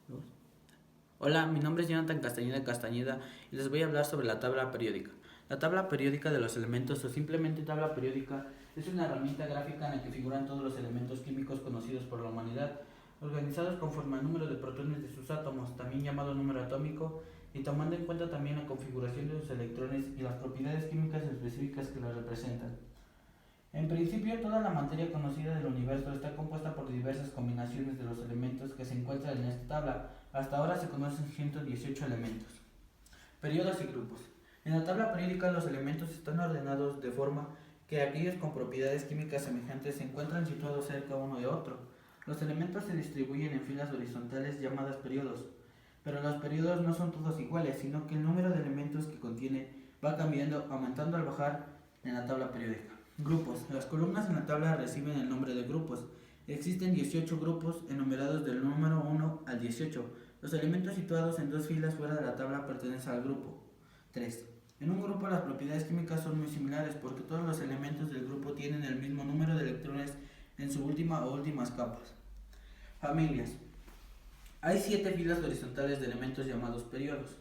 Dos. Hola, mi nombre es Jonathan Castañeda y les voy a hablar sobre la tabla periódica. La tabla periódica de los elementos o simplemente tabla periódica es una herramienta gráfica en la que figuran todos los elementos químicos conocidos por la humanidad, organizados conforme al número de protones de sus átomos, también llamado número atómico, y tomando en cuenta también la configuración de sus electrones y las propiedades químicas específicas que los representan. En principio, toda la materia conocida del universo está compuesta por diversas combinaciones de los elementos que se encuentran en esta tabla. Hasta ahora se conocen 118 elementos. Periodos y grupos. En la tabla periódica los elementos están ordenados de forma que aquellos con propiedades químicas semejantes se encuentran situados cerca uno de otro. Los elementos se distribuyen en filas horizontales llamadas periodos, pero los periodos no son todos iguales, sino que el número de elementos que contiene va cambiando, aumentando al bajar en la tabla periódica. Grupos. Las columnas en la tabla reciben el nombre de grupos. Existen 18 grupos enumerados del número 1 al 18. Los elementos situados en dos filas fuera de la tabla pertenecen al grupo 3. En un grupo las propiedades químicas son muy similares porque todos los elementos del grupo tienen el mismo número de electrones en su última o últimas capas. Familias. Hay 7 filas horizontales de elementos llamados periodos.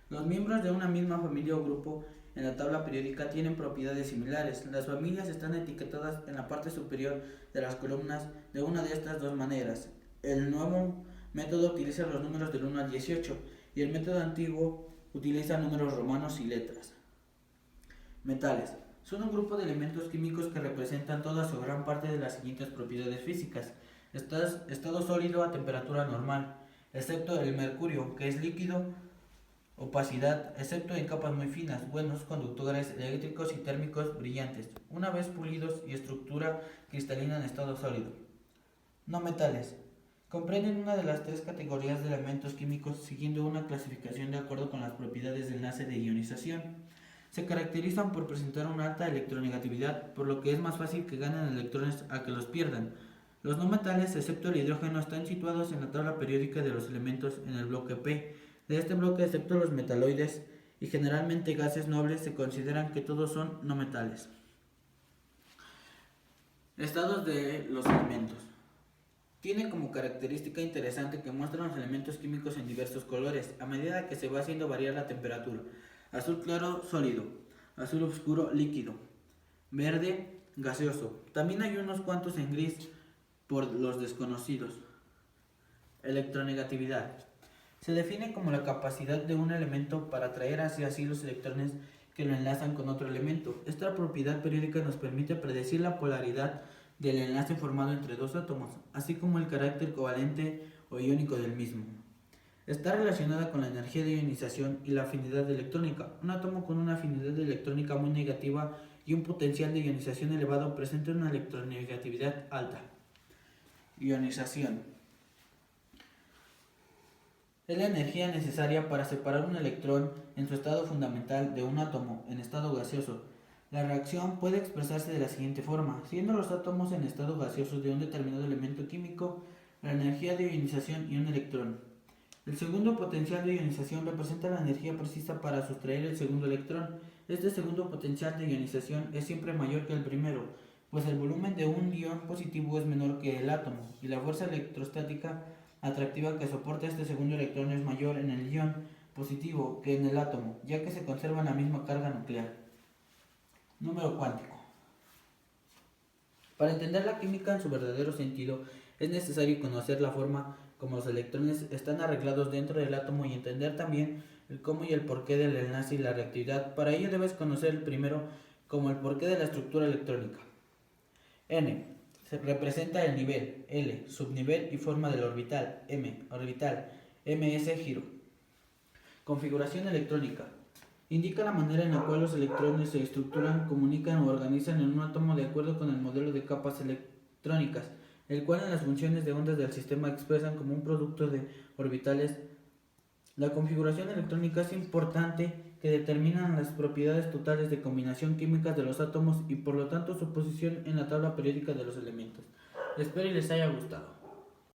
Los miembros de una misma familia o grupo en la tabla periódica tienen propiedades similares. Las familias están etiquetadas en la parte superior de las columnas de una de estas dos maneras. El nuevo método utiliza los números del 1 al 18 y el método antiguo utiliza números romanos y letras. Metales. Son un grupo de elementos químicos que representan todas o gran parte de las siguientes propiedades físicas. Estado sólido a temperatura normal, excepto el mercurio, que es líquido. Opacidad, excepto en capas muy finas, buenos conductores eléctricos y térmicos brillantes, una vez pulidos, y estructura cristalina en estado sólido. No metales. Comprenden una de las tres categorías de elementos químicos siguiendo una clasificación de acuerdo con las propiedades de enlace de ionización. Se caracterizan por presentar una alta electronegatividad, por lo que es más fácil que ganen electrones a que los pierdan. Los no metales, excepto el hidrógeno, están situados en la tabla periódica de los elementos en el bloque P. De este bloque, excepto los metaloides y generalmente gases nobles, se consideran que todos son no metales. Estados de los elementos. Tiene como característica interesante que muestran los elementos químicos en diversos colores a medida que se va haciendo variar la temperatura. Azul claro, sólido. Azul oscuro, líquido. Verde, gaseoso. También hay unos cuantos en gris por los desconocidos. Electronegatividad. Se define como la capacidad de un elemento para atraer hacia sí los electrones que lo enlazan con otro elemento. Esta propiedad periódica nos permite predecir la polaridad del enlace formado entre dos átomos, así como el carácter covalente o iónico del mismo. Está relacionada con la energía de ionización y la afinidad electrónica. Un átomo con una afinidad electrónica muy negativa y un potencial de ionización elevado presenta una electronegatividad alta. Ionización. Es la energía necesaria para separar un electrón en su estado fundamental de un átomo en estado gaseoso. La reacción puede expresarse de la siguiente forma: siendo los átomos en estado gaseoso de un determinado elemento químico, la energía de ionización y un electrón. El segundo potencial de ionización representa la energía precisa para sustraer el segundo electrón. Este segundo potencial de ionización es siempre mayor que el primero, pues el volumen de un ion positivo es menor que el átomo, y la fuerza electrostática atractiva que soporta este segundo electrón es mayor en el ion positivo que en el átomo, ya que se conserva la misma carga nuclear. Número cuántico. Para entender la química en su verdadero sentido, es necesario conocer la forma como los electrones están arreglados dentro del átomo y entender también el cómo y el porqué del enlace y la reactividad. Para ello debes conocer el primero como el porqué de la estructura electrónica. N se representa el nivel, L subnivel y forma del orbital, M orbital, ms giro. Configuración electrónica. Indica la manera en la cual los electrones se estructuran, comunican o organizan en un átomo de acuerdo con el modelo de capas electrónicas, el cual en las funciones de ondas del sistema expresan como un producto de orbitales. La configuración electrónica es importante que determinan las propiedades totales de combinación químicas de los átomos y por lo tanto su posición en la tabla periódica de los elementos. Espero y les haya gustado.